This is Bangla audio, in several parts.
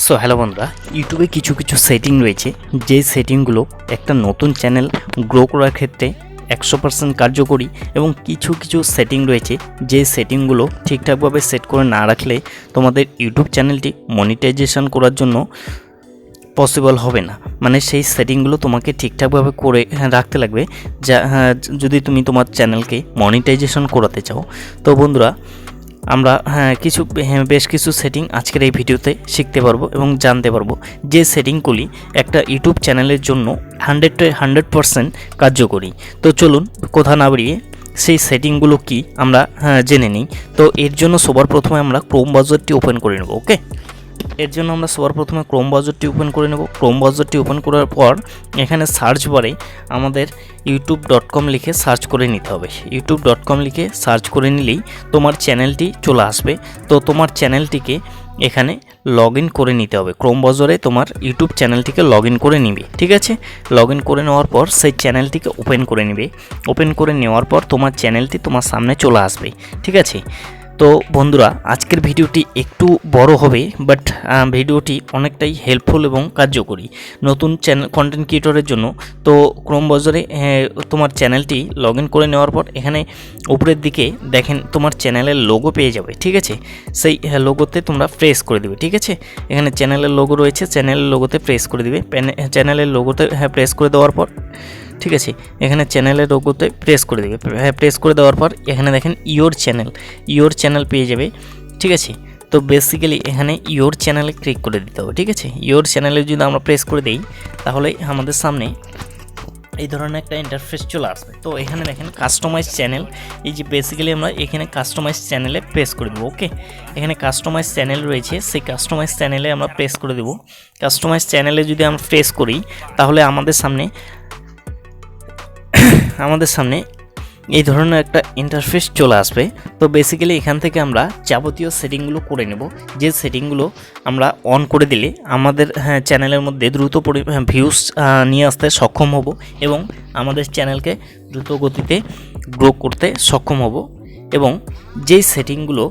সো হ্যালো বন্ধুরা, ইউটিউবে কিছু কিছু সেটিং রয়েছে যে সেটিংগুলো একটা নতুন চ্যানেল গ্রো করার ক্ষেত্রে 100% কার্যকরী এবং কিছু কিছু সেটিং রয়েছে যে সেটিংগুলো ঠিকঠাকভাবে সেট করে না রাখলে তোমাদের ইউটিউব চ্যানেলটি মনিটাইজেশন করার জন্য পসিবল হবে না। মানে সেই সেটিংগুলো তোমাকে ঠিকঠাকভাবে করে রাখতে লাগবে যা যদি তুমি তোমার চ্যানেলকে মনিটাইজেশন করাতে চাও। তো বন্ধুরা, আমরা বেশ কিছু সেটিং আজকের এই ভিডিওতে শিখতে পারবো এবং জানতে পারবো যে সেটিংগুলি একটা ইউটিউব চ্যানেলের জন্য 100% কার্যকরী। তো চলুন কথা না বাড়িয়ে সেই সেটিংগুলো কি আমরা জেনে নিই। তো এর জন্য সবার প্রথমে আমরা ক্রোম ব্রাউজারটি ওপেন করে নেব। ওকে, এর জন্য আমরা সবার প্রথমে ক্রোম ব্রাউজারটি ওপেন করে নেব। ক্রোম ব্রাউজারটি ওপেন করার পর এখানে সার্চ বারে আমাদের youtube.com লিখে সার্চ করে নিতে হবে। youtube.com লিখে সার্চ করে নিলেই তোমার চ্যানেলটি চলে আসবে। তো তোমার চ্যানেলটিকে এখানে লগ ইন করে নিতে হবে। ক্রোম ব্রাউজারে তোমার ইউটিউব চ্যানেলটিকে লগ ইন করে নিবে। ঠিক আছে, লগ ইন করে নেওয়ার পর সেই চ্যানেলটিকে ওপেন করে নিবে। ওপেন করে নেওয়ার পর তোমার চ্যানেলটি তোমার সামনে চলে আসবে। ঠিক আছে, তো বন্ধুরা, আজকের ভিডিওটি একটু বড় হবে, বাট ভিডিওটি অনেকটাই হেল্পফুল এবং কার্যকরী নতুন চ্যানেল কন্টেন্ট ক্রিয়েটরের জন্য। তো ক্রোম ব্রাউজারে তোমার চ্যানেলটি লগ ইন করে নেওয়ার পর এখানে উপরের দিকে দেখেন তোমার চ্যানেলের লোগো পেয়ে যাবে। ঠিক আছে, সেই লোগোতে তোমরা প্রেস করে দেবে। ঠিক আছে, এখানে চ্যানেলের লোগো রয়েছে, চ্যানেলের লোগোতে প্রেস করে দিবে। চ্যানেলের লোগোতে প্রেস করে দেওয়ার পর ঠিক আছে, এখানে চ্যানেলের লোগোতে প্রেস করে দেবে। প্রেস করে দেওয়ার পর এখানে দেখেন ইয়োর চ্যানেল পেয়ে যাবে। ঠিক আছে, তো বেসিক্যালি এখানে ইয়োর চ্যানেলে ক্লিক করে দিতে হবে। ঠিক আছে, ইয়োর চ্যানেলে যদি আমরা প্রেস করে দিই তাহলে আমাদের সামনে এই ধরনের একটা ইন্টারফেস চলে আসবে। তো এখানে দেখেন কাস্টমাইজ চ্যানেল, এই যে বেসিক্যালি আমরা এখানে কাস্টমাইজ চ্যানেলে প্রেস করে দেবো। ওকে, এখানে কাস্টমাইজ চ্যানেল রয়েছে, সেই কাস্টমাইজ চ্যানেলে আমরা প্রেস করে দেবো। কাস্টমাইজ চ্যানেলে যদি আমরা প্রেস করি তাহলে আমাদের সামনে এই ধরনের একটা ইন্টারফেস চলে আসবে। তো বেসিক্যালি এখান থেকে আমরা যাবতীয় সেটিংগুলো করে নেব, যে সেটিংগুলো আমরা অন করে দিলে আমাদের চ্যানেলের মধ্যে দ্রুত ভিউজ নিয়ে আসতে সক্ষম হব এবং আমাদের চ্যানেলকে দ্রুত গতিতে গ্রো করতে সক্ষম হব। এবং যেই সেটিংগুলো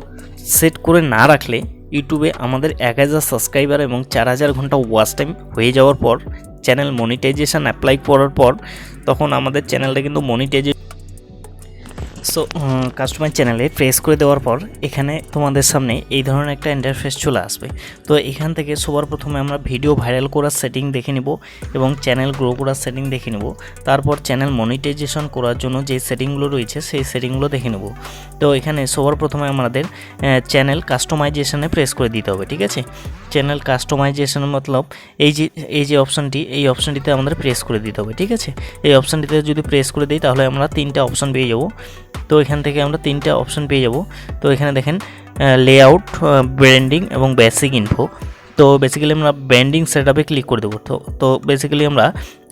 সেট করে না রাখলে ইউটিউবে আমাদের 1000 সাবস্ক্রাইবার এবং 4000 ঘন্টা ওয়াচ টাইম হয়ে যাওয়ার পর চ্যানেল মনিটাইজেশন অ্যাপ্লাই করার পর তখন আমাদের চ্যানেলটা কিন্তু সো কাস্টমার চ্যানেলে প্রেস করে দেওয়ার পর এখানে তোমাদের সামনে এই ধরনের একটা ইন্টারফেস চলে আসবে। তো এখান থেকে সবার প্রথমে আমরা ভিডিও ভাইরাল করার সেটিং দেখে নিব এবং চ্যানেল গ্রো করার সেটিং দেখে নেব। তারপর চ্যানেল মনিটাইজেশন করার জন্য যে সেটিংগুলো রয়েছে সেই সেটিংগুলো দেখে নেব। তো এখানে সবার প্রথমে আমাদের চ্যানেল কাস্টমাইজেশনে প্রেস করে দিতে হবে। ঠিক আছে, চ্যানেল কাস্টমাইজেশন মতলব এই যে অপশানটি, এই অপশানটিতে আমাদের প্রেস করে দিতে হবে। ঠিক আছে, এই অপশানটিতে যদি প্রেস করে দিই তাহলে আমরা 3টা অপশান পেয়ে যাব। তো এখান থেকে আমরা 3টা অপশান পেয়ে যাব। তো এখানে দেখেন লেআউট, ব্র্যান্ডিং এবং বেসিক ইনফো। তো বেসিক্যালি আমরা ব্র্যান্ডিং সেটআপে ক্লিক করে দেবো। তো বেসিক্যালি আমরা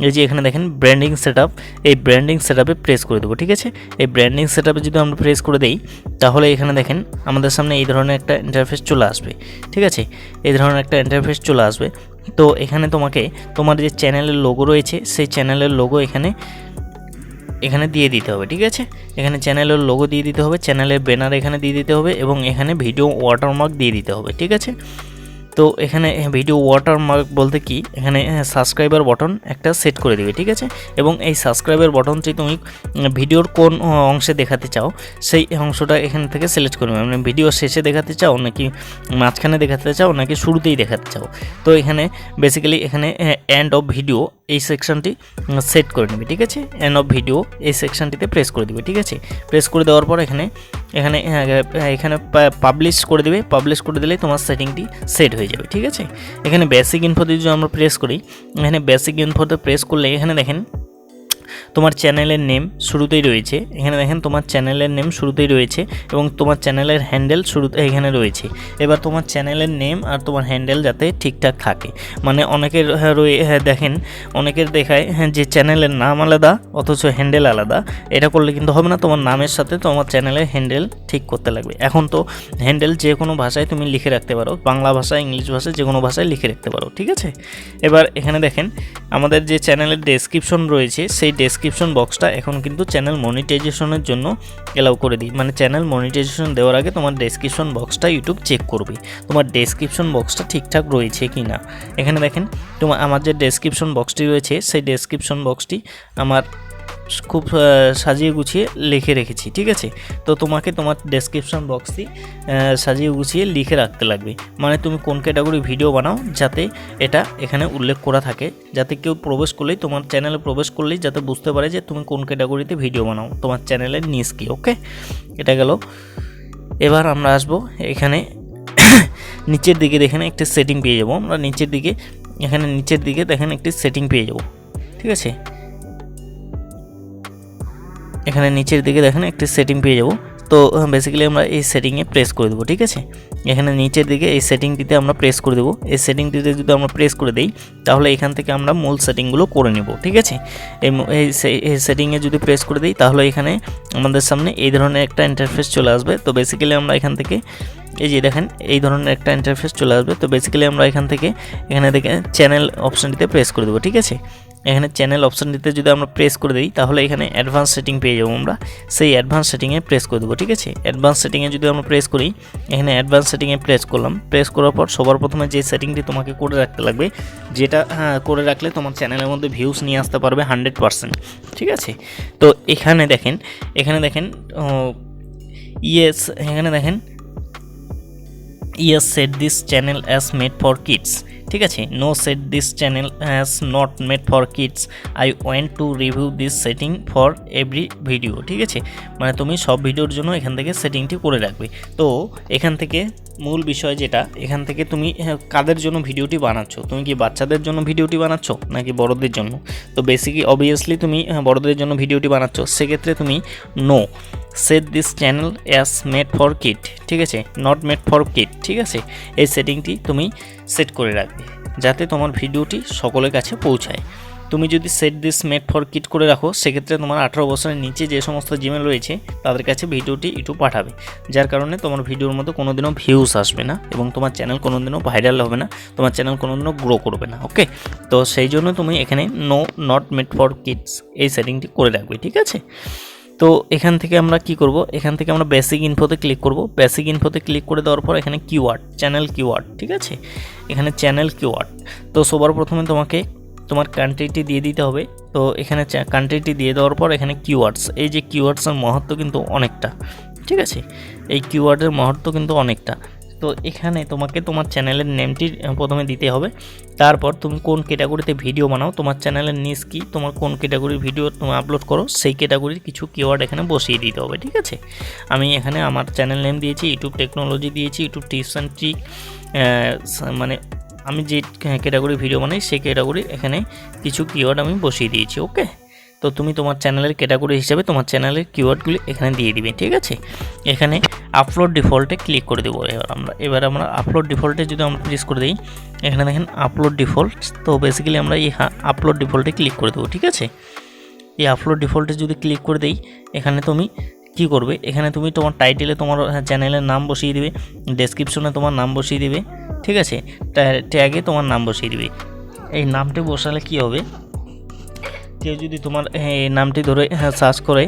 এই যে এখানে দেখেন ব্র্যান্ডিং সেটআপ, এই ব্র্যান্ডিং সেটআপে প্রেস করে দেবো। ঠিক আছে, এই ব্র্যান্ডিং সেটআপে যদি আমরা প্রেস করে দেই তাহলে এখানে দেখেন আমাদের সামনে এই ধরনের একটা ইন্টারফেস চলে আসবে। ঠিক আছে, এই ধরনের একটা ইন্টারফেস চলে আসবে। তো এখানে তোমার যে চ্যানেলের লোগো রয়েছে সেই চ্যানেলের লোগো এখানে দিয়ে দিতে হবে। ঠিক আছে, এখানে চ্যানেলের লোগো দিয়ে দিতে হবে, চ্যানেলের ব্যানার এখানে দিয়ে দিতে হবে এবং এখানে ভিডিও ওয়াটারমার্ক দিয়ে দিতে হবে। ঠিক আছে, তো এখানে ভিডিও ওয়াটারমার্ক বলতে কি, এখানে সাবস্ক্রাইবার বাটন একটা সেট করে দিবে। ঠিক আছে, এবং এই সাবস্ক্রাইবার বাটনটি তুমি ভিডিওর কোন অংশে দেখাতে চাও সেই অংশটা এখান থেকে সিলেক্ট করবে। মানে ভিডিও শেষে দেখাতে চাও নাকি মাঝখানে দেখাতে চাও নাকি শুরুতেই দেখাতে চাও। তো এখানে বেসিক্যালি এখানে এন্ড অফ ভিডিও এই সেকশনটি সেট করে নেবে। ঠিক আছে, এন্ড অফ ভিডিও এই সেকশনটিতে প্রেস করে দিবে। ঠিক আছে, প্রেস করে দেওয়ার পর এখানে পাবলিশ করে দেবে। পাবলিশ করে দিলে তোমার সেটিংটি সেট হয়ে যাবে। ঠিক আছে, এখানে বেসিক ইনফোতে যদি আমরা প্রেস করি, এখানে বেসিক ইনফোতে প্রেস করলে এখানে দেখেন তোমার চ্যানেলের নেম শুরুতেই রয়েছে। এখানে দেখেন তোমার চ্যানেলের নেম শুরুতেই রয়েছে এবং তোমার চ্যানেলের হ্যান্ডেল শুরুতে এখানে রয়েছে। এবার তোমার চ্যানেলের নেম আর তোমার হ্যান্ডেল যাতে ঠিকঠাক থাকে, মানে অনেকের দেখেন অনেকের দেখায় যে চ্যানেলের নাম আলাদা অথচ হ্যান্ডেল আলাদা। এটা করলে কিন্তু হবে না, তোমার নামের সাথে তোমার চ্যানেলের হ্যান্ডেল ঠিক করতে লাগবে। এখন তো হ্যান্ডেল যে কোনো ভাষায় তুমি লিখে রাখতে পারো, বাংলা ভাষা, ইংলিশ ভাষায় যে কোনো ভাষায় লিখে রাখতে পারো। ঠিক আছে, এবার এখানে দেখেন আমাদের যে চ্যানেলের ডেসক্রিপশন রয়েছে সেই ডেসক্রিপশন বক্সটা এখন কিন্তু চ্যানেল মনিটাইজেশনের জন্য এলাউ করে দিই, মানে চ্যানেল মনিটাইজেশন দেওয়ার আগে তোমার ডেসক্রিপশন বক্সটা ইউটিউব চেক করবে তোমার ডেসক্রিপশন বক্সটা ঠিকঠাক রয়েছে কি না। এখানে দেখেন আমার যে ডেসক্রিপশন বক্সটি রয়েছে সেই ডেসক্রিপশন বক্সটি আমার খুব সাজিয়ে গুছিয়ে লিখে রেখেছি, ঠিক আছে। তো তোমাকে তোমার ডেসক্রিপশন বক্সটি সাজিয়ে গুছিয়ে লিখে রাখতে লাগবে, মানে তুমি কোন ক্যাটাগরি ভিডিও বানাও যাতে এটা এখানে উল্লেখ করা থাকে, যাতে কেউ প্রবেশ করলেই তোমার চ্যানেলে প্রবেশ করলেই যাতে বুঝতে পারে যে তুমি কোন ক্যাটাগরিতে ভিডিও বানাও, তোমার চ্যানেলের নিজ কি। ওকে, এটা গেল। এবার আমরা আসবো এখানে নিচের দিকে দেখেন একটি সেটিং পেয়ে যাবো আমরা, নিচের দিকে এখানে নিচের দিকে দেখেন একটি সেটিং পেয়ে যাবো, ঠিক আছে। এখানে নিচের দিকে দেখেন একটি সেটিং পেয়ে যাব। তো বেসিক্যালি আমরা এই সেটিংয়ে প্রেস করে দেবো, ঠিক আছে। এখানে নিচের দিকে এই সেটিংটিতে আমরা প্রেস করে দেবো। এই সেটিংটিতে যদি আমরা প্রেস করে দিই তাহলে এখান থেকে আমরা মূল সেটিংগুলো করে নেব, ঠিক আছে। এই সেটিংয়ে যদি প্রেস করে দিই তাহলে এখানে আমাদের সামনে এই ধরনের একটা ইন্টারফেস চলে আসবে। তো বেসিক্যালি আমরা এখান থেকে এই যে দেখেন এই ধরনের একটা ইন্টারফেস চলে আসবে। তো বেসিক্যালি আমরা এখান থেকে এখানে দেখে চ্যানেল অপশানটিতে প্রেস করে দেবো, ঠিক আছে। এখানে চ্যানেল অপশানটিতে যদি আমরা প্রেস করে দিই তাহলে এখানে অ্যাডভান্স সেটিং পেয়ে যাবো আমরা, সেই অ্যাডভান্স সেটিংয়ে প্রেস করে দেবো, ঠিক আছে। অ্যাডভান্স সেটিংয়ে যদি আমরা প্রেস করি, এখানে অ্যাডভান্স সেটিংয়ে প্রেস করলাম। প্রেস করার পর সবার প্রথমে যে সেটিংটি তোমাকে করে রাখতে লাগবে, যেটা করে রাখলে তোমার চ্যানেলের মধ্যে ভিউজ নিয়ে আসতে পারবে 100%, ঠিক আছে। তো এখানে দেখেন ইয়েস, এখানে দেখেন yes set this channel as made for kids, ঠিক আছে। no set this channel as not made for kids, I want to review this setting for every video, ঠিক আছে। মানে তুমি সব ভিডিওর জন্য এখান থেকে সেটিংটি করে রাখবে। তো এখান থেকে মূল বিষয় যেটা, এখান থেকে তুমি কাদের জন্য ভিডিওটি বানাচ্ছ, তুমি কি বাচ্চাদের জন্য ভিডিওটি বানাচ্ছ নাকি বড়দের জন্য। তো অবভিয়াসলি তুমি বড়দের জন্য ভিডিওটি বানাচ্ছ, সেক্ষেত্রে তুমি no set this channel as made for kid, ঠিক আছে, নট মেড ফর কিড, ঠিক আছে। এই সেটিংটি তুমি সেট করে রাখবে যাতে তোমার ভিডিওটি সকলের কাছে পৌঁছায়। তুমি যদি set this made for kid করে রাখো সেক্ষেত্রে তোমার 18 বছরের নিচে যে সমস্ত জিমেল রয়েছে তাদের কাছে ভিডিওটি ইউটিউব পাঠাবে, যার কারণে তোমার ভিডিওর মধ্যে কোনোদিনও ভিউজ আসবে না এবং তোমার চ্যানেল কোনোদিনও ভাইরাল হবে না, তোমার চ্যানেল কোনোদিনও গ্রো করবে না। ওকে, তো সেই জন্য তুমি এখানে no not made for kids এই সেটিংটি করে রাখবে, ঠিক আছে। তো এখান থেকে আমরা কি করব, এখান থেকে আমরা বেসিক ইনফোতে ক্লিক করব। বেসিক ইনফোতে ক্লিক করে দেওয়ার পর এখানে কিওয়ার্ড, চ্যানেল কিওয়ার্ড, ঠিক আছে। এখানে চ্যানেল কিওয়ার্ড, তো সবার প্রথমে তোমাকে তোমার কান্ট্রিটি দিয়ে দিতে হবে। তো এখানে কান্ট্রিটি দিয়ে দেওয়ার পর এখানে কিওয়ার্ডস, এই যে কিওয়ার্ডসের মহত্ব কিন্তু অনেকটা, ঠিক আছে। এই কিওয়ার্ডের মহত্ব কিন্তু অনেকটা। তো এখানে তোমাকে তোমার চ্যানেলের নেমটি প্রথমে দিতে হবে, তারপর তুমি কোন ক্যাটাগরিতে ভিডিও বানাও, তোমার চ্যানেলের নিজ কি, তোমার কোন ক্যাটাগরির ভিডিও তুমি আপলোড করো সেই ক্যাটাগরির কিছু কিওয়ার্ড এখানে বসিয়ে দিতে হবে, ঠিক আছে। আমি এখানে আমার চ্যানেল নেম দিয়েছি ইউটিউব টেকনোলজি, দিয়েছি ইউটিউব টিপস অ্যান্ড ট্রিক, মানে আমি যে ক্যাটাগরি ভিডিও বানাই সেই ক্যাটাগরি এখানে কিছু কিওয়ার্ড আমি বসিয়ে দিয়েছি। ওকে, তো তুমি তোমার চ্যানেলের ক্যাটাগরি হিসাবে তোমার চ্যানেলের কিওয়ার্ডগুলি এখানে দিয়ে দিবে, ঠিক আছে। এখানে আপলোড ডিফল্টে ক্লিক করে দেবো। এবার আমরা আপলোড ডিফল্টে যদি আমরা প্রেস করে দিই, এখানে দেখেন আপলোড ডিফল্ট। তো বেসিক্যালি আমরা এই আপলোড ডিফল্টে ক্লিক করে দেবো, ঠিক আছে। এই আপলোড ডিফল্টে যদি ক্লিক করে দিই, এখানে তুমি কি করবে, এখানে তুমি তোমার টাইটেলে তোমার চ্যানেলের নাম বসিয়ে দিবে, ডেসক্রিপশনে তোমার নাম বসিয়ে দিবে, ঠিক আছে। ট্যাগে তোমার নাম বসিয়ে দিবে। এই নামটি বসালে কি হবে, কেউ যদি তোমার এই নামটি ধরে সার্চ করে